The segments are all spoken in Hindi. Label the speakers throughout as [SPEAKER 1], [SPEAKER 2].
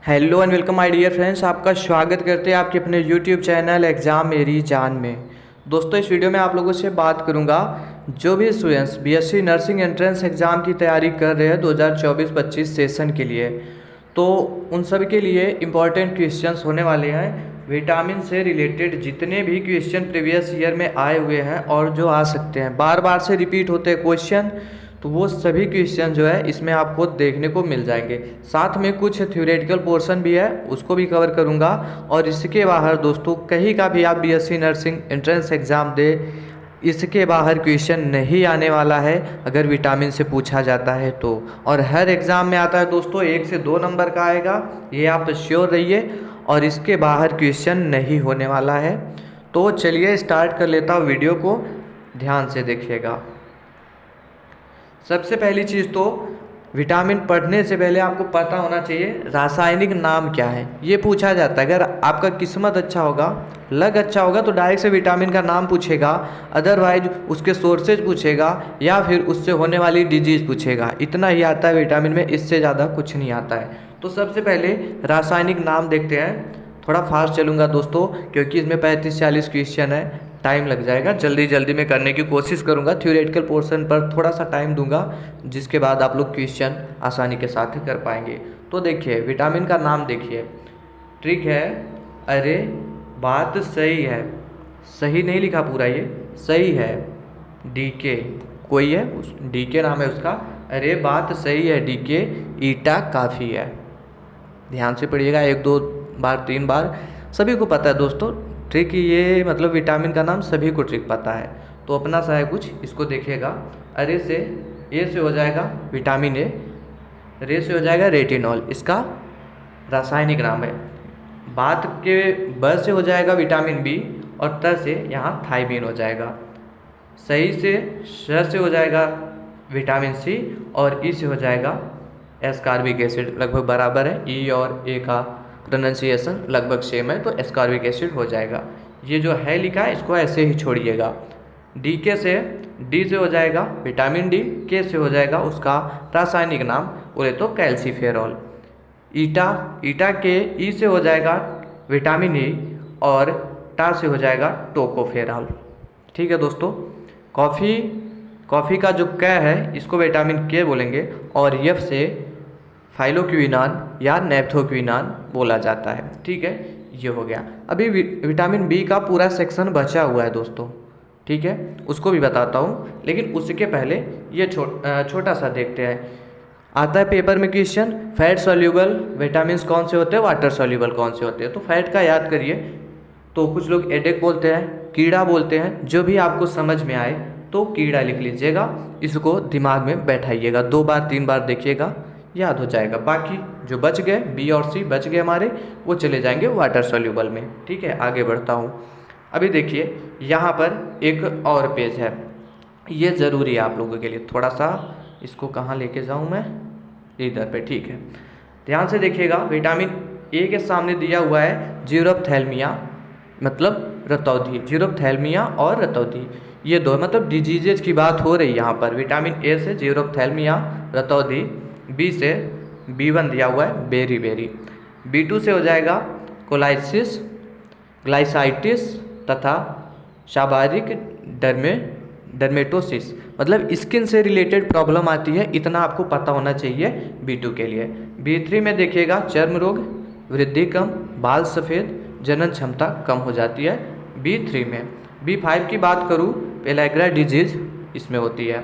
[SPEAKER 1] Hello and welcome my dear friends. आपका स्वागत करते हैं आपके अपने यूट्यूब चैनल एग्ज़ाम मेरी जान में। दोस्तों, इस वीडियो में आप लोगों से बात करूंगा जो भी students BSc nursing entrance exam की तैयारी कर रहे हैं 2024-25 सेशन के लिए, तो उन सब के लिए इम्पॉर्टेंट क्वेश्चंस होने वाले हैं। विटामिन से रिलेटेड जितने भी क्वेश्चन प्रीवियस ईयर में आए हुए हैं और जो आ सकते हैं, बार बार से रिपीट होते हैं क्वेश्चन, तो वो सभी क्वेश्चन जो है इसमें आपको देखने को मिल जाएंगे। साथ में कुछ थ्योरेटिकल पोर्शन भी है, उसको भी कवर करूंगा। और इसके बाहर दोस्तों कहीं का भी आप बीएससी नर्सिंग एंट्रेंस एग्ज़ाम दे, इसके बाहर क्वेश्चन नहीं आने वाला है अगर विटामिन से पूछा जाता है तो। और हर एग्ज़ाम में आता है दोस्तों, 1 से 2 नंबर का आएगा, ये आप श्योर रहिए। और इसके बाहर क्वेश्चन नहीं होने वाला है। तो चलिए स्टार्ट कर लेता हूँ वीडियो को, ध्यान से देखिएगा। सबसे पहली चीज़ तो विटामिन पढ़ने से पहले आपको पता होना चाहिए रासायनिक नाम क्या है, ये पूछा जाता है। अगर आपका किस्मत अच्छा होगा, लक अच्छा होगा, तो डायरेक्ट से विटामिन का नाम पूछेगा, अदरवाइज उसके सोर्सेज पूछेगा या फिर उससे होने वाली डिजीज़ पूछेगा। इतना ही आता है विटामिन में, इससे ज़्यादा कुछ नहीं आता है। तो सबसे पहले रासायनिक नाम देखते हैं। थोड़ा फास्ट चलूँगा दोस्तों क्योंकि इसमें 35-40 क्वेश्चन है, टाइम लग जाएगा। जल्दी जल्दी में करने की कोशिश करूंगा। थ्योरेटिकल पोर्शन पर थोड़ा सा टाइम दूंगा, जिसके बाद आप लोग क्वेश्चन आसानी के साथ ही कर पाएंगे। तो देखिए विटामिन का नाम देखिए, ट्रिक है। अरे बात सही है, सही नहीं लिखा पूरा, ये सही है। डीके कोई है, उस डीके नाम है उसका। अरे बात सही है डीके, ईटा काफ़ी है। ध्यान से पढ़िएगा, 1-2 बार 3 बार, सभी को पता है दोस्तों ट्रिक। ये मतलब विटामिन का नाम सभी को ट्रिक पता है, तो अपना सा है कुछ, इसको देखिएगा। अरे से ए से हो जाएगा विटामिन ए, रे से हो जाएगा रेटिनॉल, इसका रासायनिक नाम है। बात के ब से हो जाएगा विटामिन बी, और त से यहाँ थाइमिन हो जाएगा। सही से श से हो जाएगा विटामिन सी, और ई से हो जाएगा एस्कॉर्बिक एसिड। लगभग बराबर है, ई और ए का प्रोनाउंसिएशन लगभग सेम है, तो एस्कॉर्बिक एसिड हो जाएगा। ये जो है लिखा है इसको ऐसे ही छोड़िएगा। डी के से डी से हो जाएगा विटामिन डी, के से हो जाएगा उसका रासायनिक नाम, बोले तो कैल्सीफेरॉल। ईटा के ई से हो जाएगा विटामिन ई, और टा से हो जाएगा टोकोफेरॉल। ठीक है दोस्तों। कॉफ़ी का जो क है इसको विटामिन के बोलेंगे, और यफ से फाइलोक्विनान या नेप्थोक्विनान बोला जाता है। ठीक है, ये हो गया। अभी विटामिन बी का पूरा सेक्शन बचा हुआ है दोस्तों, ठीक है, उसको भी बताता हूँ। लेकिन उसके पहले ये छोटा सा देखते हैं। आता है पेपर में क्वेश्चन, फैट सॉल्यूबल विटामिन कौन से होते हैं, वाटर सॉल्यूबल कौन से होते हैं। तो फैट का याद करिए, तो कुछ लोग एडेक बोलते हैं, कीड़ा बोलते हैं, जो भी आपको समझ में आए तो कीड़ा लिख लीजिएगा। इसको दिमाग में बैठाइएगा, 2 बार 3 बार देखिएगा, याद हो जाएगा। बाकी जो बच गए, बी और सी बच गए हमारे, वो चले जाएंगे वाटर सॉल्यूबल में। ठीक है, आगे बढ़ता हूँ। अभी देखिए यहाँ पर एक और पेज है, ये ज़रूरी है आप लोगों के लिए। थोड़ा सा इसको कहाँ लेके जाऊँ मैं, इधर पे। ठीक है, ध्यान से देखिएगा। विटामिन ए के सामने दिया हुआ है जीरोप्थैल्मिया, मतलब रतौंधी। जीरोप्थैल्मिया और रतौंधी ये दो मतलब डिजीजेज की बात हो रही है यहाँ पर। विटामिन ए से जीरोप्थैल्मिया रतौंधी, बी से B1 दिया हुआ है बेरी, B2 से हो जाएगा कोलाइसिस, ग्लाइसाइटिस तथा शाबारिक डर्मेटोसिस, मतलब स्किन से रिलेटेड प्रॉब्लम आती है, इतना आपको पता होना चाहिए B2 के लिए। B3 में देखिएगा चर्म रोग, वृद्धि कम, बाल सफ़ेद, जनन क्षमता कम हो जाती है B3 में। B5 की बात करूँ, पेलाग्रा डिजीज इसमें होती है।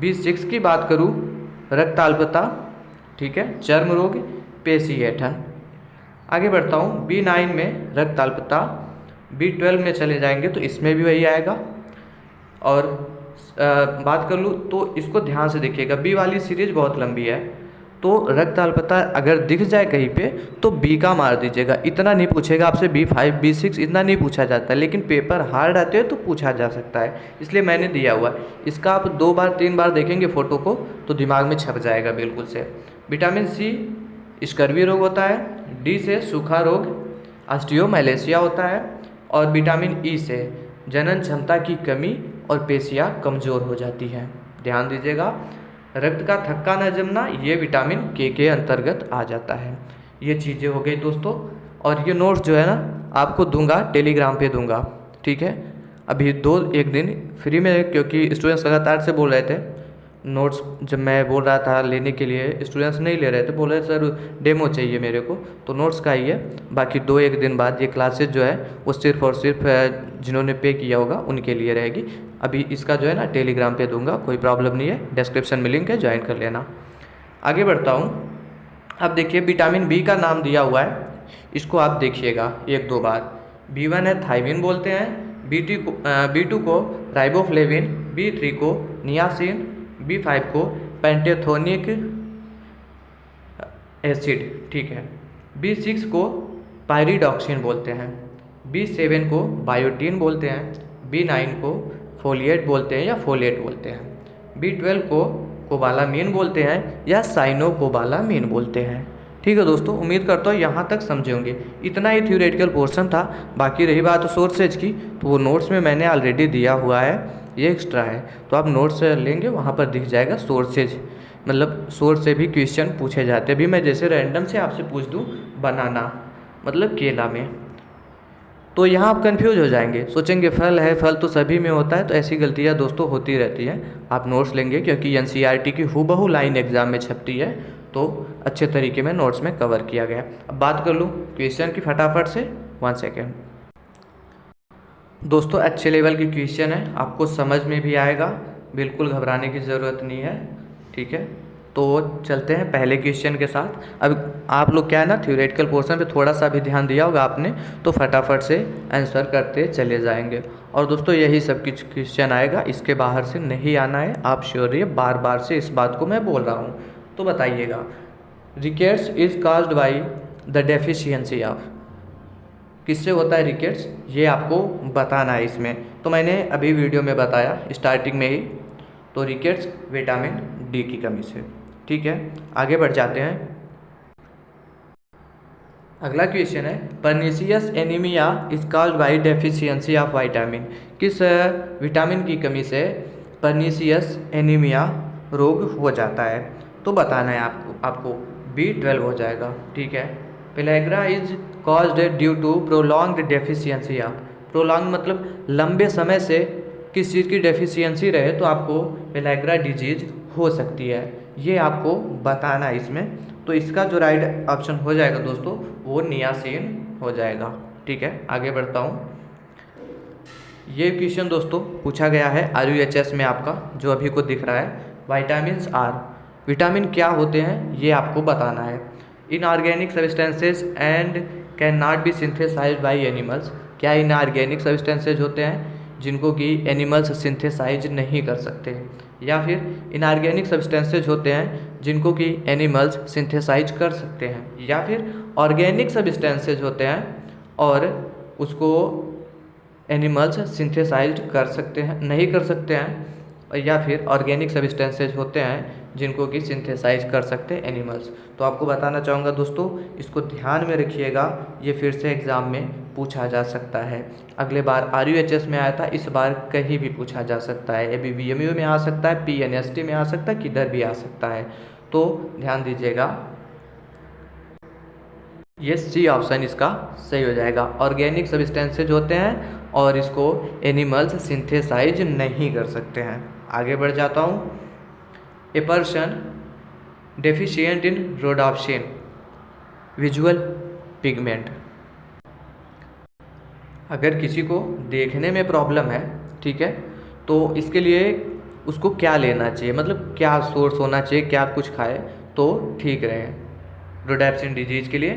[SPEAKER 1] B6 की बात करूँ, रक्ताल्पता, ठीक है, चर्म रोग, पेशी ऐंठन। आगे बढ़ता हूँ, B9 में रक्ताल्पता। B12 में चले जाएंगे तो इसमें भी वही आएगा। और बात कर लूँ तो इसको ध्यान से देखिएगा, बी वाली सीरीज बहुत लंबी है, तो रक्ताल्पता अगर दिख जाए कहीं पे तो बी का मार दीजिएगा। इतना नहीं पूछेगा आपसे, B5 B6 इतना नहीं पूछा जाता है, लेकिन पेपर हार्ड आते हैं तो पूछा जा सकता है, इसलिए मैंने दिया हुआ है। इसका आप 2 बार 3 बार देखेंगे फ़ोटो को तो दिमाग में छप जाएगा बिल्कुल से। विटामिन सी स्कर्वी रोग होता है, डी से सूखा रोग, ऑस्टियोमाइलेशिया होता है, और विटामिन ई से जनन क्षमता की कमी और पेशियाँ कमज़ोर हो जाती हैं। ध्यान दीजिएगा। रक्त का थक्का न जमना, ये विटामिन के अंतर्गत आ जाता है। ये चीज़ें हो गई दोस्तों। और ये नोट्स जो है ना आपको दूंगा, टेलीग्राम पे दूंगा, ठीक है। अभी एक दिन फ्री में, क्योंकि स्टूडेंट्स लगातार से बोल रहे थे नोट्स, जब मैं बोल रहा था लेने के लिए स्टूडेंट्स नहीं ले रहे थे, बोल रहे सर डेमो चाहिए मेरे को, तो नोट्स का ही है। बाकी 2-1 दिन बाद ये क्लासेज जो है वो सिर्फ़ और सिर्फ जिन्होंने पे किया होगा उनके लिए रहेगी। अभी इसका जो है ना टेलीग्राम पे दूंगा, कोई प्रॉब्लम नहीं है, डिस्क्रिप्शन में लिंक है, ज्वाइन कर लेना। आगे बढ़ता हूँ। अब देखिए विटामिन बी का नाम दिया हुआ है, इसको आप देखिएगा 1-2 बार। B1 है थायमिन बोलते हैं, B2 को राइबोफ्लेविन, B3 को नियासिन, B5 को पेंटेथोनिक एसिड, ठीक है। B6 को पायरिडॉक्सिन बोलते हैं, B7 को बायोटीन बोलते हैं, B9 को फोलिएट बोलते हैं या फोलेट बोलते हैं, B12 को कोबालामीन बोलते हैं या साइनोकोबालामीन बोलते हैं। ठीक है दोस्तों, उम्मीद करता हूँ यहाँ तक समझे होंगे। इतना ही थ्योरेटिकल पोर्शन था। बाकी रही बात सोर्सेज की, तो वो नोट्स में मैंने ऑलरेडी दिया हुआ है, ये एक्स्ट्रा है, तो आप नोट्स लेंगे वहाँ पर दिख जाएगा सोर्सेज, मतलब सोर्स से भी क्वेश्चन पूछे जाते हैं। अभी मैं जैसे रैंडम से आपसे पूछ दूँ बनाना मतलब केला में, तो यहाँ आप कंफ्यूज हो जाएंगे, सोचेंगे फल है, फल तो सभी में होता है। तो ऐसी गलतियाँ दोस्तों होती रहती हैं। आप नोट्स लेंगे, क्योंकि NCERT की हूबहू लाइन एग्ज़ाम में छपती है, तो अच्छे तरीके में नोट्स में कवर किया गया। अब बात कर लूँ क्वेश्चन की फटाफट से, 1 सेकेंड। दोस्तों अच्छे लेवल की क्वेश्चन है, आपको समझ में भी आएगा, बिल्कुल घबराने की ज़रूरत नहीं है, ठीक है। तो चलते हैं पहले क्वेश्चन के साथ। अब आप लोग क्या है ना थ्योरेटिकल पोर्शन पे थोड़ा सा भी ध्यान दिया होगा आपने, तो फटाफट से आंसर करते चले जाएंगे। और दोस्तों यही सब कुछ क्वेश्चन आएगा, इसके बाहर से नहीं आना है, आप श्योर रहिए, बार बार से इस बात को मैं बोल रहा हूँ। तो बताइएगा, rickets is caused by the deficiency of, किससे होता है रिकेट्स, ये आपको बताना है इसमें। तो मैंने अभी वीडियो में बताया स्टार्टिंग में ही, तो रिकेट्स विटामिन डी की कमी से, ठीक है। आगे बढ़ जाते हैं। अगला क्वेश्चन है, pernicious anaemia is caused by deficiency of vitamin, किस विटामिन की कमी से पर्नीशियस एनीमिया रोग हो जाता है। तो बताना है आपको B12 हो जाएगा, ठीक है। Pellagra is caused due to prolonged deficiency of, prolong मतलब लंबे समय से किस चीज़ की डेफिशिएंसी रहे तो आपको पेलेग्रा डिजीज हो सकती है, ये आपको बताना है इसमें। तो इसका जो राइट ऑप्शन हो जाएगा दोस्तों वो नियासिन हो जाएगा, ठीक है। आगे बढ़ता हूँ। ये क्वेश्चन दोस्तों पूछा गया है RUHS में आपका, जो अभी को दिख रहा है, विटामिन्स आर, विटामिन क्या होते हैं ये आपको बताना है। Inorganic substances and can not be synthesised by animals, क्या इनऑर्गेनिक सब्सटेंसेज होते हैं जिनको कि एनिमल्स सिंथेसाइज नहीं कर सकते, या फिर इनऑर्गेनिक सब्सटेंसेज होते हैं जिनको कि एनिमल्स सिंथेसाइज कर सकते हैं, या फिर ऑर्गेनिक सब्सटेंसेज होते हैं और उसको एनिमल्स सिंथेसाइज कर सकते हैं, नहीं कर सकते हैं, या फिर ऑर्गेनिक सब्सटेंसेज होते हैं जिनको कि सिंथेसाइज कर सकते हैं एनिमल्स। तो आपको बताना चाहूँगा दोस्तों, इसको ध्यान में रखिएगा, ये फिर से एग्ज़ाम में पूछा जा सकता है। अगले बार RUHS में आया था, इस बार कहीं भी पूछा जा सकता है, ABBMU में आ सकता है, PNST में आ सकता है, किधर भी आ सकता है। तो ध्यान दीजिएगा, ये C ऑप्शन इसका सही हो जाएगा। ऑर्गेनिक सब्सटेंसेज होते हैं और इसको एनिमल्स सिंथेसाइज नहीं कर सकते हैं। आगे बढ़ जाता हूँ। A person deficient in rhodopsin visual pigment, अगर किसी को देखने में प्रॉब्लम है, ठीक है, तो इसके लिए उसको क्या लेना चाहिए, मतलब क्या सोर्स होना चाहिए, क्या कुछ खाए तो ठीक रहे रोडोप्सिन डिजीज के लिए।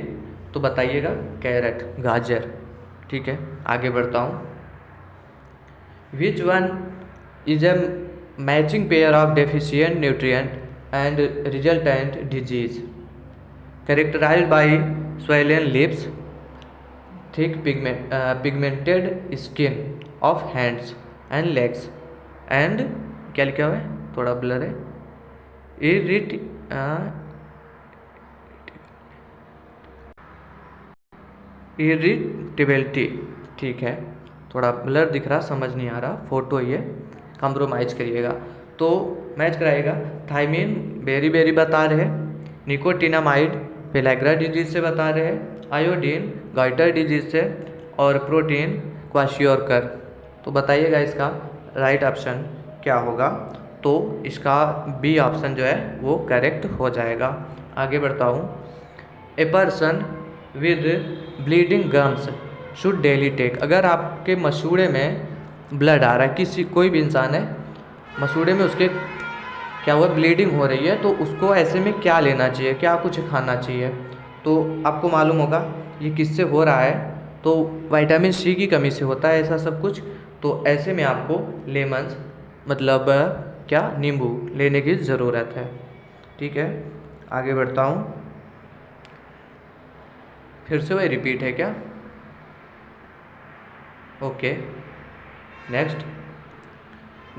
[SPEAKER 1] तो बताइएगा कैरेट, गाजर, ठीक है। आगे बढ़ता हूँ। Which one is a matching pair of deficient nutrient and resultant disease characterised by swollen lips, thick pigmented skin of hands and legs and क्या लिखा हुआ है, थोड़ा ब्लर है, इरिटेबिलिटी, ठीक है, थोड़ा ब्लर दिख रहा, समझ नहीं आ रहा, फोटो ये कंप्रोमाइज करिएगा। तो मैच कराइएगा। थायमिन बेरी बेरी बता रहे, निकोटिनामाइड पेलाग्रा डिजीज से बता रहे हैं, आयोडीन गॉइटर डिजीज से, और प्रोटीन क्वाशियोरकर। तो बताइएगा इसका राइट ऑप्शन क्या होगा। तो इसका बी ऑप्शन जो है वो करेक्ट हो जाएगा। आगे बढ़ता हूँ। A person with bleeding gums should daily take. अगर आपके मसूड़े में ब्लड आ रहा है, कोई भी इंसान है, मसूड़े में उसके क्या हुआ, ब्लीडिंग हो रही है, तो उसको ऐसे में क्या लेना चाहिए, क्या कुछ खाना चाहिए। तो आपको मालूम होगा ये किससे हो रहा है, तो विटामिन सी की कमी से होता है ऐसा सब कुछ। तो ऐसे में आपको लेमन्स मतलब क्या, नींबू लेने की ज़रूरत है। ठीक है, आगे बढ़ता हूँ। फिर से वही रिपीट है क्या? Okay, next.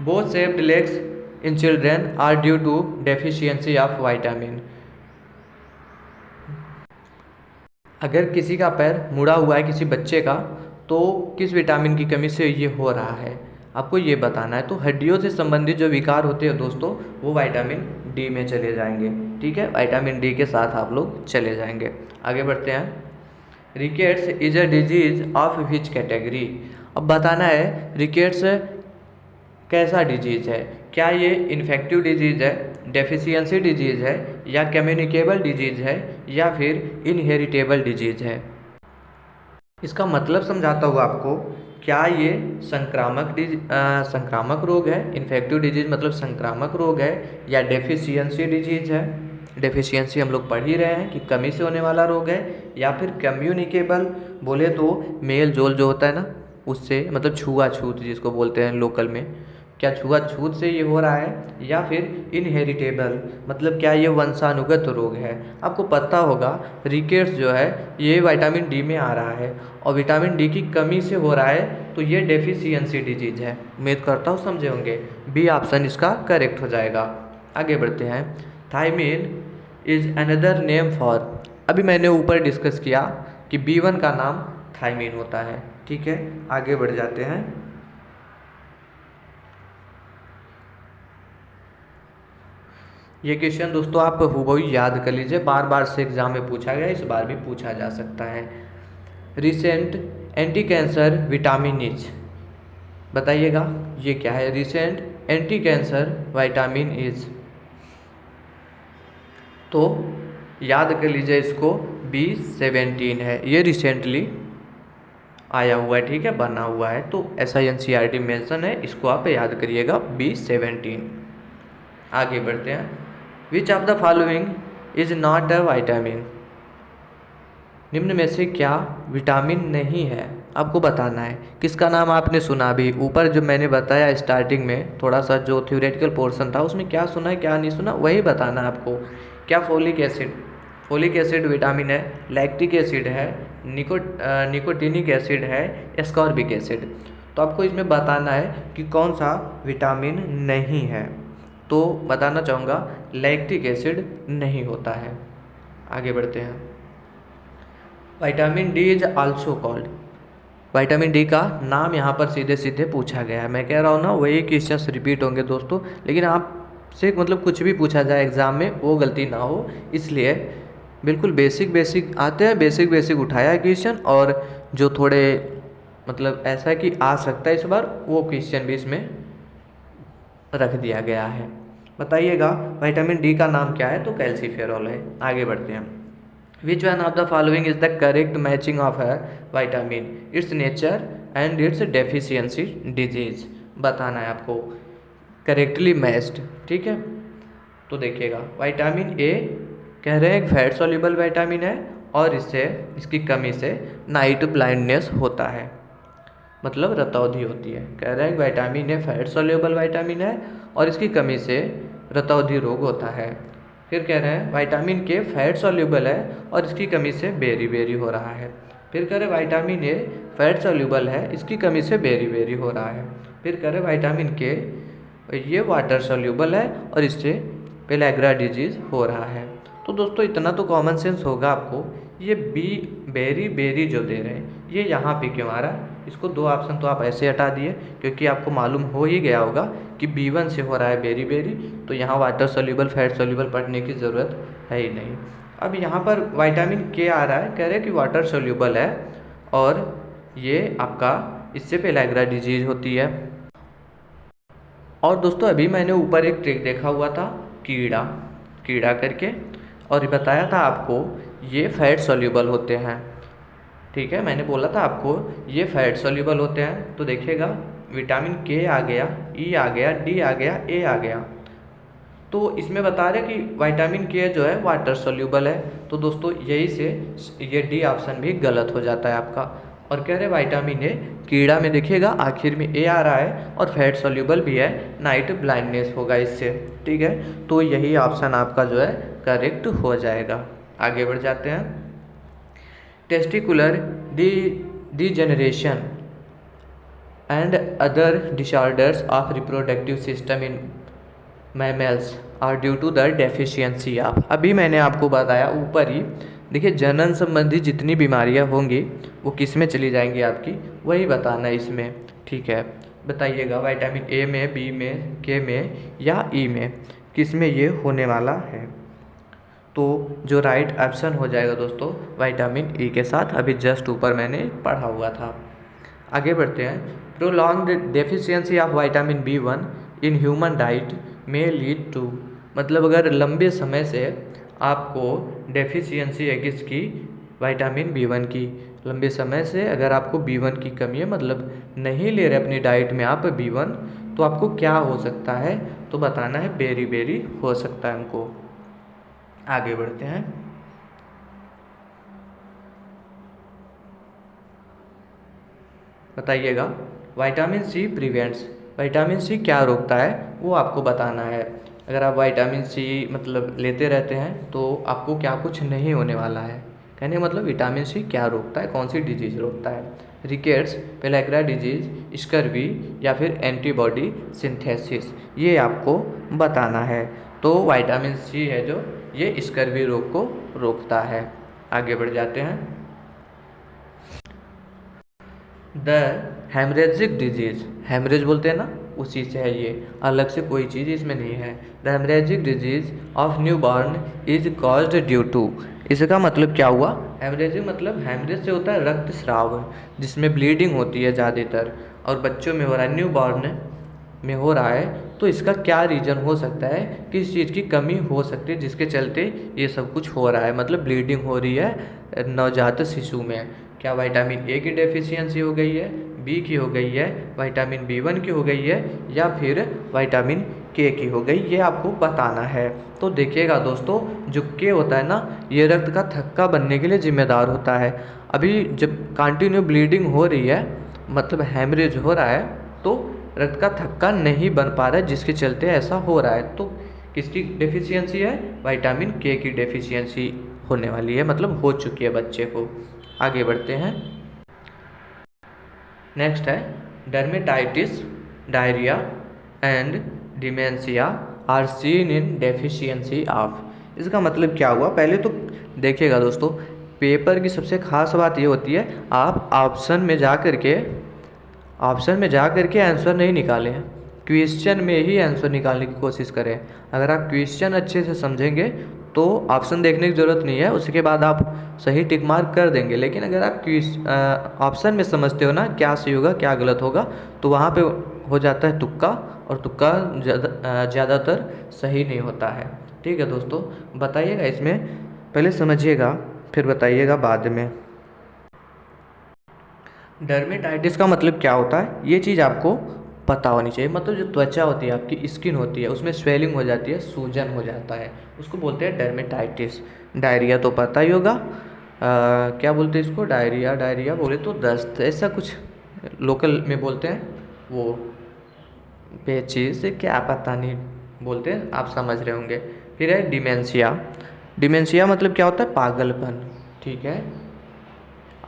[SPEAKER 1] Both shaped legs in children are due to deficiency of vitamin. अगर किसी का पैर मुड़ा हुआ है किसी बच्चे का, तो किस विटामिन की कमी से ये हो रहा है, आपको ये बताना है। तो हड्डियों से संबंधित जो विकार होते हैं दोस्तों, वो विटामिन डी में चले जाएंगे। ठीक है, विटामिन डी के साथ आप लोग चले जाएंगे। आगे बढ़ते हैं। Rickets is a disease of which category. अब बताना है रिकेट्स कैसा डिजीज़ है, क्या ये इन्फेक्टिव डिजीज़ है, डेफिशिएंसी डिजीज़ है, या कम्युनिकेबल डिजीज़ है, या फिर इनहेरिटेबल डिजीज़ है। इसका मतलब समझाता हूँ आपको। क्या ये संक्रामक रोग है, इन्फेक्टिव डिजीज़ मतलब संक्रामक रोग है, या डेफिशिएंसी डिजीज़ है। डेफिशिएंसी हम लोग पढ़ ही रहे हैं कि कमी से होने वाला रोग है, या फिर कम्युनिकेबल बोले तो मेल जोल जो होता है ना, उससे मतलब छुआछूत जिसको बोलते हैं लोकल में, क्या छुआछूत से ये हो रहा है, या फिर इनहेरिटेबल मतलब क्या ये वंशानुगत रोग है। आपको पता होगा रिकेट्स जो है ये विटामिन डी में आ रहा है, और विटामिन डी की कमी से हो रहा है, तो ये डेफिशिएंसी डिजीज है। उम्मीद करता हूँ समझे होंगे। बी ऑप्शन इसका करेक्ट हो जाएगा। आगे बढ़ते हैं। Thiamine is another name for. अभी मैंने ऊपर डिस्कस किया कि B1 का नाम थायमिन होता है। ठीक है, आगे बढ़ जाते हैं। ये क्वेश्चन दोस्तों आप हूबहू याद कर लीजिए, बार बार से एग्जाम में पूछा गया, इस बार भी पूछा जा सकता है। Recent anti cancer vitamin is. बताइएगा ये क्या है। Recent anti cancer vitamin is, तो याद कर लीजिए इसको, B17 है। ये रिसेंटली आया हुआ है, ठीक है, बना हुआ है, तो ऐसा NCERT मेंशन है, इसको आप याद करिएगा, B17। आगे बढ़ते हैं। Which of the following is not a vitamin. निम्न में से क्या विटामिन नहीं है, आपको बताना है। किसका नाम आपने सुना भी, ऊपर जो मैंने बताया स्टार्टिंग में थोड़ा सा जो थ्योरेटिकल पोर्शन था, उसमें क्या सुना है क्या नहीं सुना, वही बताना है आपको। क्या folic acid, folic acid vitamin है, लैक्टिक एसिड है, निकोटिनिक एसिड है, एस्कॉर्बिक एसिड। तो आपको इसमें बताना है कि कौन सा विटामिन नहीं है। तो बताना चाहूँगा लैक्टिक एसिड नहीं होता है। आगे बढ़ते हैं। Vitamin D is also called. Vitamin D का नाम यहाँ पर सीधे सीधे पूछा गया है। मैं कह रहा हूँ ना, वही क्वेश्चंस रिपीट होंगे दोस्तों, लेकिन आपसे मतलब कुछ भी पूछा जाए एग्ज़ाम में वो गलती ना हो, इसलिए बिल्कुल बेसिक आते हैं, बेसिक उठाया है क्वेश्चन, और जो थोड़े मतलब ऐसा है कि आ सकता है इस बार, वो क्वेश्चन भी इसमें रख दिया गया है। बताइएगा विटामिन डी का नाम क्या है, तो कैल्सीफेरॉल है। आगे बढ़ते हैं। Which one of the following is the correct matching of है vitamin, its nature and its deficiency disease. बताना है आपको, करेक्टली मैच्ड। ठीक है, तो देखिएगा विटामिन ए कह रहे हैं एक फैट सॉल्युबल विटामिन है, और इसकी कमी से नाइट ब्लाइंडनेस होता है, मतलब रतौंधी होती है। कह रहे हैं vitamin A fat soluble vitamin है, और इसकी कमी से रतौंधी रोग होता है। फिर कह रहे हैं विटामिन के फैट सॉल्युबल है, और इसकी कमी से बेरी हो रहा है। फिर कह रहे विटामिन ए फैट सॉल्युबल है, इसकी कमी से बेरी हो रहा है। फिर कह रहे विटामिन के ये वाटर सॉल्युबल है, और इससे पेलाग्रा डिजीज़ हो रहा है। तो दोस्तों इतना तो कॉमन सेंस होगा आपको। ये बेरी जो दे रहे हैं, ये यहाँ पे क्यों आ रहा है, इसको दो ऑप्शन तो आप ऐसे हटा दिए, क्योंकि आपको मालूम हो ही गया होगा कि B1 से हो रहा है बेरी, तो यहाँ वाटर सॉल्युबल फैट सॉल्युबल पढ़ने की ज़रूरत है ही नहीं। अब यहाँ पर विटामिन के आ रहा है, कह रहे हैं कि वाटर सोल्यूबल है और ये आपका इससे पेलाग्रा डिजीज होती है। और दोस्तों अभी मैंने ऊपर एक ट्रिक देखा हुआ था, कीड़ा कीड़ा करके, और ये बताया था आपको ये फैट सोल्यूबल होते हैं। ठीक है, मैंने बोला था आपको ये फैट सोल्यूबल होते हैं। तो देखिएगा विटामिन के आ गया, ई आ गया, डी आ गया, ए आ गया। तो इसमें बता रहे कि विटामिन के जो है वाटर सोल्यूबल है। तो दोस्तों यही से ये डी ऑप्शन भी गलत हो जाता है आपका। और कह रहे विटामिन ए, कीड़ा में देखिएगा आखिर में ए आ रहा है और फैट सोल्यूबल भी है, नाइट ब्लाइंडनेस होगा इससे। ठीक है, तो यही ऑप्शन आपका जो है करेक्ट हो जाएगा। आगे बढ़ जाते हैं। Testicular degeneration and other disorders of reproductive system in mammals are due to the deficiency of. अभी मैंने आपको बताया ऊपर ही, देखिए जनन संबंधी जितनी बीमारियां होंगी वो किस में चली जाएंगी आपकी, वही बताना है इसमें। ठीक है, बताइएगा विटामिन ए में, बी में, के में या ई में किस में ये होने वाला है। तो जो राइट ऑप्शन हो जाएगा दोस्तों विटामिन ई के साथ, अभी जस्ट ऊपर मैंने पढ़ा हुआ था। आगे बढ़ते हैं। Prolonged deficiency of vitamin B1 in human diet में लीड टू, मतलब अगर लंबे समय से आपको डेफिशिएंसी है किसकी, विटामिन B1 की, लंबे समय से अगर आपको B1 की कमी है, मतलब नहीं ले रहे अपनी डाइट में आप B1, तो आपको क्या हो सकता है, तो बताना है बेरी बेरी हो सकता है हमको। आगे बढ़ते हैं। बताइएगा vitamin C prevents, vitamin C क्या रोकता है वो आपको बताना है। अगर आप विटामिन सी मतलब लेते रहते हैं तो आपको क्या कुछ नहीं होने वाला है। कहने का मतलब विटामिन सी क्या रोकता है, कौन सी डिजीज़ रोकता है, रिकेट्स, पेलाग्रा डिजीज़, स्कर्वी या फिर एंटीबॉडी सिंथेसिस, ये आपको बताना है। तो विटामिन सी है जो ये स्कर्वी रोग को रोकता है। आगे बढ़ जाते हैं। द हेमरेजिक डिजीज़, हेमरेज बोलते हैं ना, उसी से है ये, अलग से कोई चीज़ इसमें नहीं है। The haemorrhagic disease of newborn is caused due to, इसका मतलब क्या हुआ, हेमरेजिक मतलब हेमरेज से होता है रक्तस्राव, जिसमें ब्लीडिंग होती है ज़्यादातर, और बच्चों में हो रहा है, न्यू बॉर्न में हो रहा है। तो इसका क्या रीज़न हो सकता है, किस चीज़ की कमी हो सकती है जिसके चलते ये सब कुछ हो रहा है, मतलब ब्लीडिंग हो रही है नवजात शिशु में। क्या विटामिन ए की डेफिशिएंसी हो गई है, बी की हो गई है, विटामिन B1 की हो गई है, या फिर विटामिन के की हो गई, ये आपको बताना है। तो देखिएगा दोस्तों, जो के होता है ना, ये रक्त का थक्का बनने के लिए जिम्मेदार होता है। अभी जब कंटिन्यू ब्लीडिंग हो रही है, मतलब हेमरेज हो रहा है, तो रक्त का थक्का नहीं बन पा रहा है, जिसके चलते ऐसा हो रहा है। तो किसकी डेफिशिएंसी है, विटामिन के की डेफिशिएंसी होने वाली है, मतलब हो चुकी है बच्चे को। आगे बढ़ते हैं। नेक्स्ट है dermatitis, diarrhoea and dementia are seen in deficiency of. इसका मतलब क्या हुआ, पहले तो देखिएगा दोस्तों, पेपर की सबसे खास बात ये होती है, आप ऑप्शन में जा करके आंसर नहीं निकालें, क्वेश्चन में ही आंसर निकालने की कोशिश करें। अगर आप क्वेश्चन अच्छे से समझेंगे तो ऑप्शन देखने की ज़रूरत नहीं है, उसके बाद आप सही टिक मार्क कर देंगे। लेकिन अगर आप ऑप्शन में समझते हो ना क्या सही होगा क्या गलत होगा, तो वहाँ पे हो जाता है तुक्का, और तुक्का ज़्यादातर सही नहीं होता है। ठीक है दोस्तों, बताइएगा इसमें, पहले समझिएगा फिर बताइएगा बाद में। डर्मेटाइटिस का मतलब क्या होता है, ये चीज़ आपको पता होनी चाहिए। मतलब जो त्वचा होती है, आपकी स्किन होती है, उसमें स्वेलिंग हो जाती है, सूजन हो जाता है, उसको बोलते हैं डर्मेटाइटिस। डायरिया तो पता ही होगा, क्या बोलते हैं इसको, डायरिया बोले तो दस्त, ऐसा कुछ लोकल में बोलते हैं, वो पेचिस क्या पता नहीं बोलते हैं, आप समझ रहे होंगे। फिर है डिमेंशिया, डिमेंशिया मतलब क्या होता है, पागलपन। ठीक है,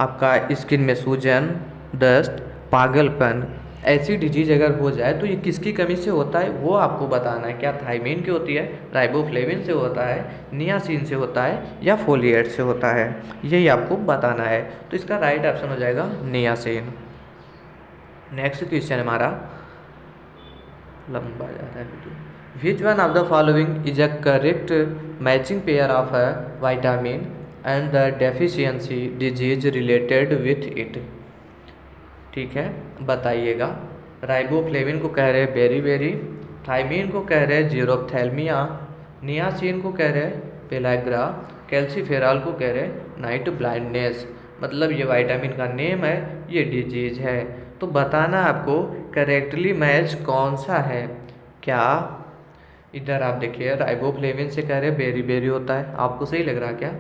[SPEAKER 1] आपका स्किन में सूजन, दस्त, पागलपन, ऐसी डिजीज अगर हो जाए तो ये किसकी कमी से होता है वो आपको बताना है। क्या थायमीन की होती है, राइबोफ्लेविन से होता है, नियासिन से होता है, या फोलिएट से होता है, यही आपको बताना है। तो इसका राइट ऑप्शन हो जाएगा नियासिन। नेक्स्ट क्वेश्चन हमारा, लंबा जा रहा है video. Which one of the following is a correct matching pair of a vitamin and the deficiency disease related with it. ठीक है, बताइएगा। राइबोफ्लेविन को कह रहे हैं बेरी, थाइमीन को कह रहे हैं जीरोप्थैल्मिया, नियासिन को कह रहे हैं पेलाग्रा, कैल्सीफेरॉल को कह रहे हैं नाइट ब्लाइंडनेस। मतलब ये विटामिन का नेम है, ये डिजीज है। तो बताना आपको करेक्टली मैच कौन सा है। क्या इधर आप देखिए, राइबोफ्लेविन से कह रहे हैं बेरी होता है, आपको सही लग रहा है क्या?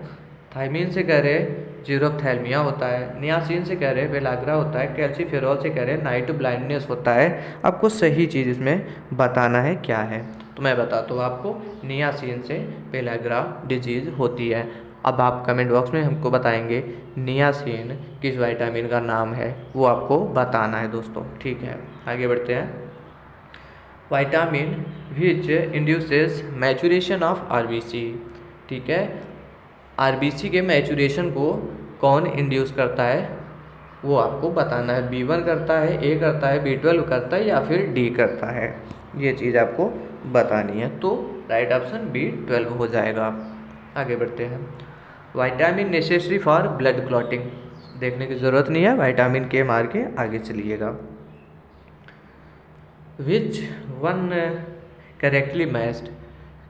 [SPEAKER 1] थाइमीन से कह रहे हैं जीरोप्थैल्मिया होता है, नियासिन से कह रहे हैं पेलाग्रा होता है, कैल्सीफेरॉल से कह रहे हैं नाइट ब्लाइंडनेस होता है। आपको सही चीज़ इसमें बताना है क्या है। तो मैं बताता हूँ आपको, नियासिन से पेलाग्रा डिजीज़ होती है। अब आप कमेंट बॉक्स में हमको बताएंगे नियासिन किस विटामिन का नाम है, वो आपको बताना है दोस्तों। ठीक है, आगे बढ़ते हैं। Vitamin which induces maturation of RBC. ठीक है, आरबीसी के मैचुरेशन को कौन इंड्यूस करता है, वो आपको बताना है। B1 करता है, A करता है, B12 करता है या फिर D करता है, ये चीज़ आपको बतानी है। तो राइट ऑप्शन B12 हो जाएगा। आगे बढ़ते हैं। Vitamin necessary for blood clotting, देखने की ज़रूरत नहीं है, विटामिन के मार के आगे चलिएगा। Which one correctly matched,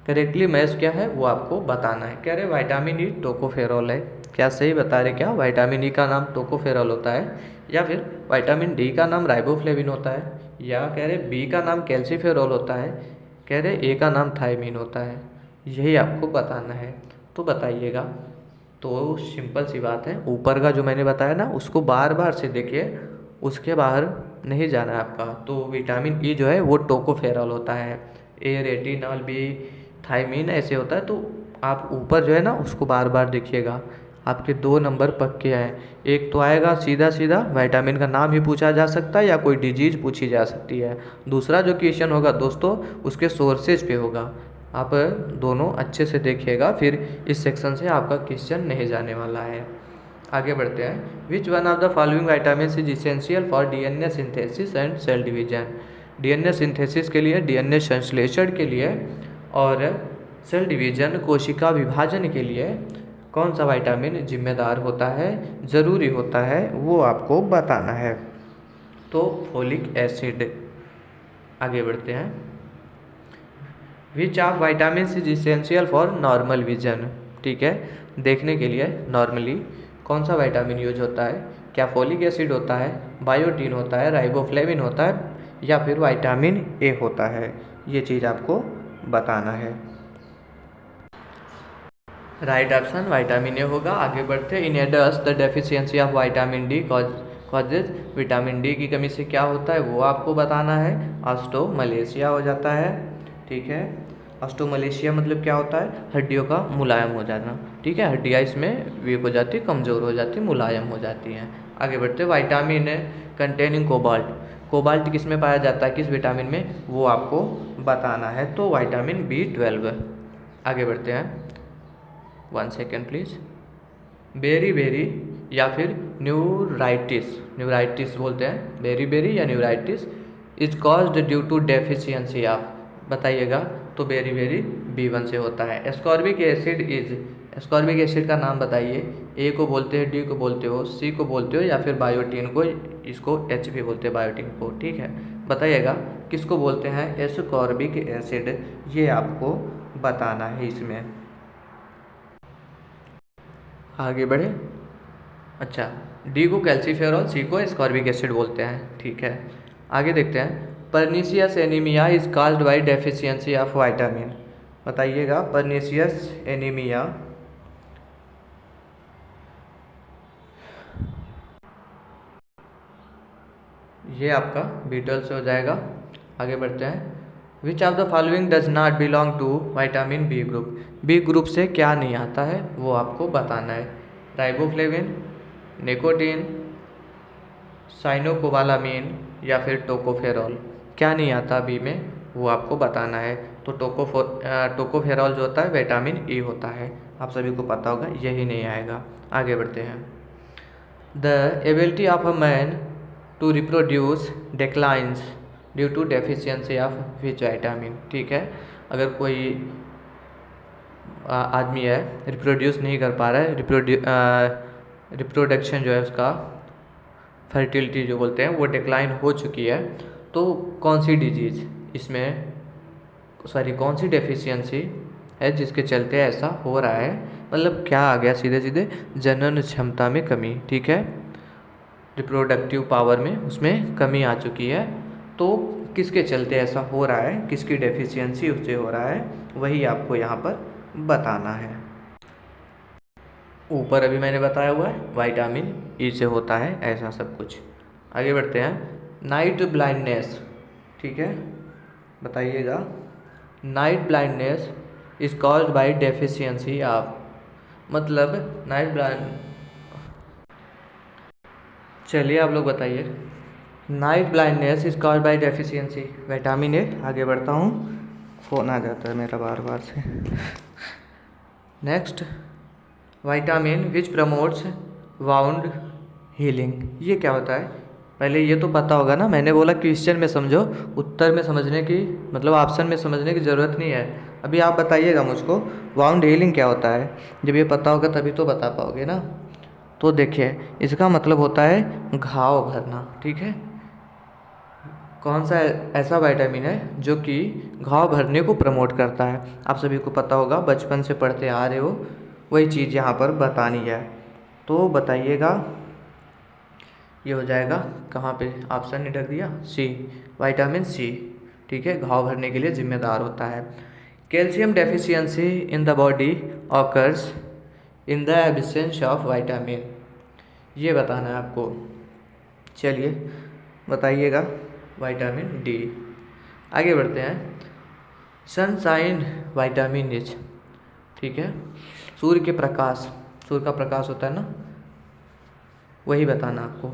[SPEAKER 1] correctly match क्या है वो आपको बताना है। कह रहे विटामिन ई टोकोफेरॉल है, क्या सही बता रहे? क्या विटामिन ई का नाम टोकोफेरॉल होता है, या फिर विटामिन डी का नाम राइबोफ्लेविन होता है, या कह रहे बी का नाम कैल्सीफेरॉल होता है, कह रहे ए का नाम थायमीन होता है। यही आपको बताना है, तो बताइएगा। तो सिंपल सी बात है, ऊपर का जो मैंने बताया ना उसको बार बार से देखिए, उसके बाहर नहीं जाना है आपका। तो विटामिन ई जो है वो टोकोफेरॉल होता है, ए रेटिनॉल, बी थायमीन ऐसे होता है। तो आप ऊपर जो है ना उसको बार बार देखिएगा, आपके 2 नंबर पक्के हैं। एक तो आएगा सीधा सीधा विटामिन का नाम ही पूछा जा सकता है या कोई डिजीज पूछी जा सकती है। दूसरा जो क्वेश्चन होगा दोस्तों उसके सोर्सेज पे होगा। आप दोनों अच्छे से देखिएगा, फिर इस सेक्शन से आपका क्वेश्चन नहीं जाने वाला है। आगे बढ़ते हैं। Which one of the following vitamin is essential for DNA synthesis and cell division. DNA synthesis के लिए, डीएनए संश्लेषण के लिए और सेल डिवीजन कोशिका विभाजन के लिए कौन सा विटामिन जिम्मेदार होता है, ज़रूरी होता है, वो आपको बताना है। तो फोलिक एसिड। आगे बढ़ते हैं। Which of vitamin is essential for normal vision. ठीक है, देखने के लिए नॉर्मली कौन सा विटामिन यूज होता है? क्या फोलिक एसिड होता है, बायोटीन होता है, राइबोफ्लेविन होता है, या फिर विटामिन ए होता है? ये चीज़ आपको बताना है। राइट ऑप्शन विटामिन ए होगा। आगे बढ़ते हैं। In adults the deficiency of vitamin D causes, vitamin D की कमी से क्या होता है वो आपको बताना है। ऑस्टोमलेशिया हो जाता है। ठीक है, ऑस्टोमलेशिया मतलब क्या होता है? हड्डियों का मुलायम हो जाना। ठीक है, हड्डियाँ इसमें वीक हो जाती, कमज़ोर हो जाती, मुलायम हो जाती हैं। आगे बढ़ते हैं। विटामिन कंटेनिंग कोबाल्ट, कोबाल्ट किस में पाया जाता है, किस विटामिन में, वो आपको बताना है। तो विटामिन B12। आगे बढ़ते हैं। 1 सेकेंड प्लीज़। बेरी या फिर न्यूराइटिस बोलते हैं, बेरी या neuritis is caused due to deficiency of, बताइएगा। तो बेरी B1 से होता है। एस्कॉर्बिक एसिड का नाम बताइए। ए को बोलते हैं, डी को बोलते हो, सी को बोलते हो, या फिर बायोटीन को, इसको H भी बोलते हैं बायोटीन को। ठीक है, बताइएगा किसको बोलते हैं एस्कॉर्बिक एसिड, ये आपको बताना है इसमें। आगे बढ़े। अच्छा, डी को कैल्सीफेरॉल, सी को एस्कॉर्बिक एसिड बोलते हैं। ठीक है, आगे देखते हैं। Pernicious anaemia is caused by deficiency of vitamin, बताइएगा। परनीशियस एनीमिया ये आपका B12 से हो जाएगा। आगे बढ़ते हैं। Which of the following does not belong to vitamin B group, B group से क्या नहीं आता है वो आपको बताना है। राइबोफ्लेविन, निकोटीन, साइनोकोबालामीन, या फिर टोकोफेरॉल, क्या नहीं आता बी में वो आपको बताना है। तो टोकोफेरॉल जो होता है विटामिन ई होता है, आप सभी को पता होगा, यही नहीं आएगा। आगे बढ़ते हैं। The ability of a man to reproduce declines, due to deficiency of which vitamin. ठीक है, अगर कोई आदमी है रिप्रोड्यूस नहीं कर पा रहा है, रिप्रोडक्शन जो है उसका, फर्टिलिटी जो बोलते हैं वो डिक्लाइन हो चुकी है, तो कौन सी डिजीज़ इसमें, सॉरी कौन सी डेफिशिएंसी है जिसके चलते ऐसा हो रहा है, मतलब क्या आ गया सीधे सीधे, जनन क्षमता में कमी। ठीक है, रिप्रोडक्टिव पावर में उसमें कमी आ चुकी है, तो किसके चलते ऐसा हो रहा है, किसकी डेफिशिएंसी उससे हो रहा है, वही आपको यहाँ पर बताना है। ऊपर अभी मैंने बताया हुआ है विटामिन ई से होता है ऐसा सब कुछ। आगे बढ़ते हैं, नाइट ब्लाइंडनेस। ठीक है, बताइएगा, night blindness is caused by deficiency of, मतलब नाइट ब्लाइंड, चलिए आप लोग बताइए, night blindness is caused by deficiency vitamin A. आगे बढ़ता हूँ, फ़ोन आ जाता है मेरा बार बार से। नेक्स्ट, विटामिन विच प्रमोट्स वाउंड हीलिंग, ये क्या होता है, पहले ये तो पता होगा ना, मैंने बोला क्वेश्चन में समझो, उत्तर में समझने की, मतलब ऑप्शन में समझने की ज़रूरत नहीं है। अभी आप बताइएगा मुझको वाउंड हीलिंग क्या होता है, जब ये पता होगा तभी तो बता पाओगे ना। तो देखिए, इसका मतलब होता है घाव भरना। ठीक है, कौन सा ऐसा विटामिन है जो कि घाव भरने को प्रमोट करता है, आप सभी को पता होगा, बचपन से पढ़ते आ रहे हो, वही चीज़ यहाँ पर बतानी है। तो बताइएगा, ये हो जाएगा कहाँ पे, ऑप्शन नहीं ढक दिया, सी, विटामिन सी। ठीक है, घाव भरने के लिए जिम्मेदार होता है। Calcium deficiency in the body occurs in the absence of vitamin, ये बताना है आपको। चलिए बताइएगा, विटामिन डी। आगे बढ़ते हैं, सनशाइन विटामिन एच। ठीक है, सूर्य के प्रकाश, सूर्य का प्रकाश होता है ना, वही बताना आपको।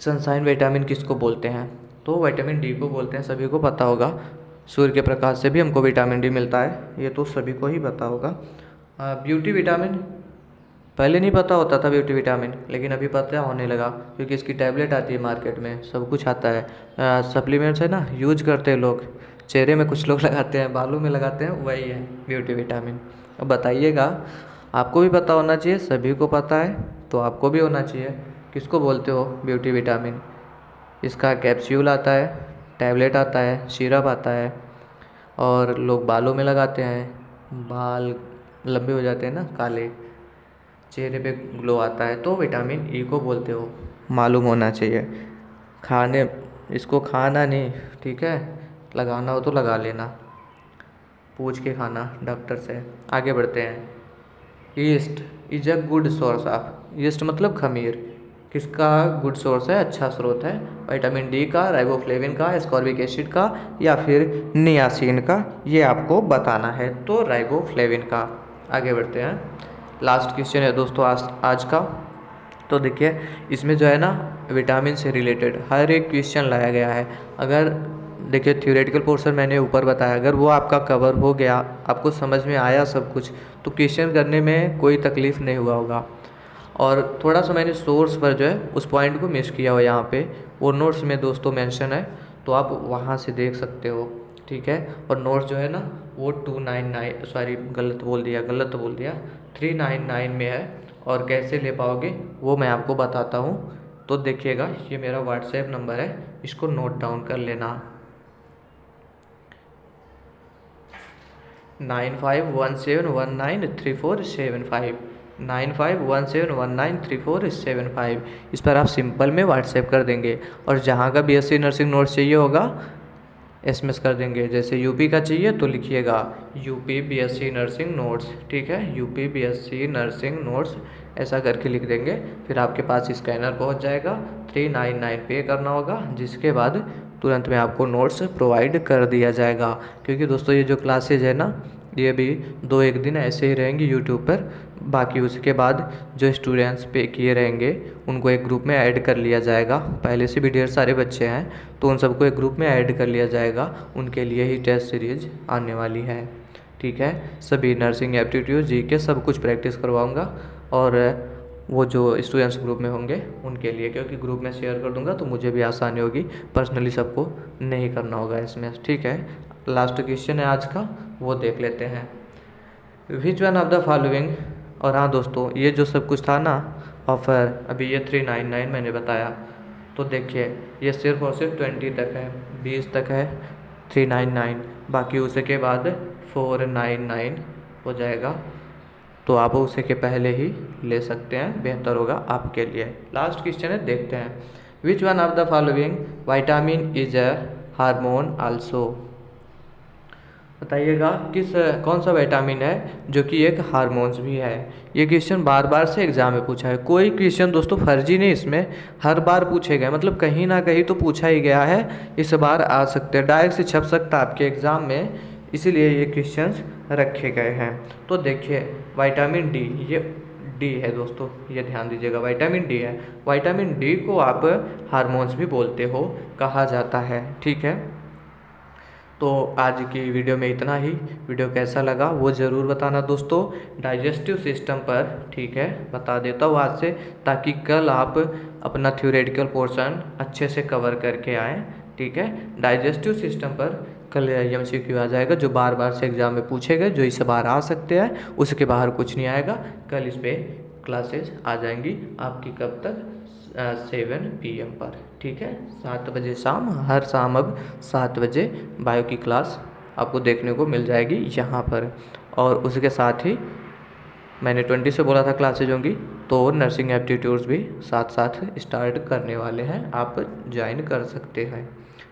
[SPEAKER 1] सनशाइन विटामिन किसको बोलते हैं, तो विटामिन डी को बोलते हैं, सभी को पता होगा। सूर्य के प्रकाश से भी हमको विटामिन डी मिलता है, ये तो सभी को ही पता होगा। ब्यूटी विटामिन, पहले नहीं पता होता था ब्यूटी विटामिन, लेकिन अभी पता होने लगा, क्योंकि इसकी टैबलेट आती है मार्केट में, सब कुछ आता है। सप्लीमेंट्स है ना, यूज करते हैं लोग, चेहरे में कुछ लोग लगाते हैं, बालों में लगाते हैं, वही है ब्यूटी विटामिन। अब बताइएगा, आपको भी पता होना चाहिए, सभी को पता है तो आपको भी होना चाहिए, किसको बोलते हो ब्यूटी विटामिन। इसका कैप्सूल आता है, टैबलेट आता है, सिरप आता है, और लोग बालों में लगाते हैं, बाल लंबे हो जाते हैं ना काले, चेहरे पे ग्लो आता है, तो विटामिन ई को बोलते हो, मालूम होना चाहिए। खाने, इसको खाना नहीं, ठीक है, लगाना हो तो लगा लेना, पूछ के खाना डॉक्टर से। आगे बढ़ते हैं, east is a good source of, east मतलब खमीर, किसका गुड सोर्स है, अच्छा स्रोत है, विटामिन डी का, राइबोफ्लेविन का, एस्कॉर्बिक एसिड का, या फिर नियासिन का, ये आपको बताना है, तो राइबोफ्लेविन का। आगे बढ़ते हैं, लास्ट क्वेश्चन है दोस्तों आज का। तो देखिए, इसमें जो है ना विटामिन से रिलेटेड हर एक क्वेश्चन लाया गया है। अगर देखिए, थ्योरेटिकल पोर्शन मैंने ऊपर बताया, अगर वो आपका कवर हो गया, आपको समझ में आया सब कुछ, तो क्वेश्चन करने में कोई तकलीफ़ नहीं हुआ होगा। और थोड़ा सा मैंने सोर्स पर जो है उस पॉइंट को मिस किया हो यहाँ पे, वो नोट्स में दोस्तों मेंशन है, तो आप वहाँ से देख सकते हो। ठीक है, और नोट्स जो है ना वो 299, सॉरी गलत बोल दिया 399 में है, और कैसे ले पाओगे वो मैं आपको बताता हूँ। तो देखिएगा, ये मेरा व्हाट्सएप नंबर है, इसको नोट डाउन कर लेना, 9517193475, 9517193475। इस पर आप सिंपल में व्हाट्सएप कर देंगे, और जहाँ का बीएससी नर्सिंग नोट्स चाहिए होगा एसएमएस कर देंगे। जैसे यूपी का चाहिए तो लिखिएगा यूपी बीएससी नर्सिंग नोट्स, ठीक है, यूपी बीएससी नर्सिंग नोट्स ऐसा करके लिख देंगे, फिर आपके पास स्कैनर पहुंच जाएगा, 399 पे करना होगा, जिसके बाद तुरंत में आपको नोट्स प्रोवाइड कर दिया जाएगा। क्योंकि दोस्तों ये जो क्लासेज है ना, ये भी 2-1 दिन ऐसे ही रहेंगी यूट्यूब पर, बाकी उसके बाद जो स्टूडेंट्स पे किए रहेंगे उनको एक ग्रुप में ऐड कर लिया जाएगा। पहले से भी ढेर सारे बच्चे हैं, तो उन सबको एक ग्रुप में ऐड कर लिया जाएगा, उनके लिए ही टेस्ट सीरीज आने वाली है। ठीक है, सभी नर्सिंग एप्टीट्यूड जीके सब कुछ प्रैक्टिस करवाऊँगा, और वो जो स्टूडेंट्स ग्रुप में होंगे उनके लिए, क्योंकि ग्रुप में शेयर कर दूंगा तो मुझे भी आसानी होगी, पर्सनली सबको नहीं करना होगा इसमें। ठीक है, लास्ट क्वेश्चन है आज का, वो देख लेते हैं। Which one of the following, और हाँ दोस्तों ये जो सब कुछ था ना ऑफ़र, अभी ये 399 मैंने बताया, तो देखिए ये सिर्फ और सिर्फ 20 तक है, 20 तक है 399, बाकी उसी के बाद 499 हो जाएगा, तो आप उसे के पहले ही ले सकते हैं, बेहतर होगा आपके लिए। लास्ट क्वेश्चन है, देखते हैं। Which one of the following vitamin is a hormone also, बताइएगा कौन सा विटामिन है जो कि एक हार्मोन्स भी है। ये क्वेश्चन बार बार से एग्जाम में पूछा है, कोई क्वेश्चन दोस्तों फर्जी नहीं, इसमें हर बार पूछे गए, मतलब कहीं ना कहीं तो पूछा ही गया है, इस बार आ सकते हैं, डायरेक्ट से छप सकता है आपके एग्ज़ाम में, इसीलिए ये क्वेश्चंस रखे गए हैं। तो देखिए विटामिन डी, ये डी है दोस्तों, ये ध्यान दीजिएगा, विटामिन डी है। विटामिन डी को आप हार्मोन्स भी बोलते हो, कहा जाता है। ठीक है, तो आज की वीडियो में इतना ही। वीडियो कैसा लगा वो ज़रूर बताना दोस्तों। डाइजेस्टिव सिस्टम पर, ठीक है, बता देता हूँ आज से, ताकि कल आप अपना थ्योरेटिकल पोर्शन अच्छे से कवर करके आएँ। ठीक है, डाइजेस्टिव सिस्टम पर कल MCQ आ जाएगा, जो बार बार से एग्ज़ाम में पूछेगा, जो इस बार आ सकते हैं, उसके बाहर कुछ नहीं आएगा। कल इस पर क्लासेज आ जाएंगी आपकी, कब तक, 7 PM पर। ठीक है, 7 बजे शाम, हर शाम अब 7 बजे बायो की क्लास आपको देखने को मिल जाएगी यहाँ पर। और उसके साथ ही मैंने 20 से बोला था क्लासेज होंगी, तो नर्सिंग एप्टीट्यूड्स भी साथ साथ स्टार्ट करने वाले हैं, आप ज्वाइन कर सकते हैं।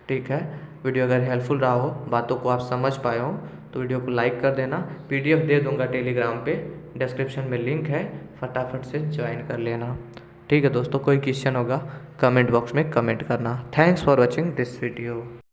[SPEAKER 1] ठीक है, वीडियो अगर हेल्पफुल रहा हो, बातों को आप समझ पाए हो, तो वीडियो को लाइक कर देना। PDF दे दूंगा टेलीग्राम पे, डिस्क्रिप्शन में लिंक है, फटाफट से ज्वाइन कर लेना। ठीक है दोस्तों, कोई क्वेश्चन होगा कमेंट बॉक्स में कमेंट करना। Thanks for watching this video.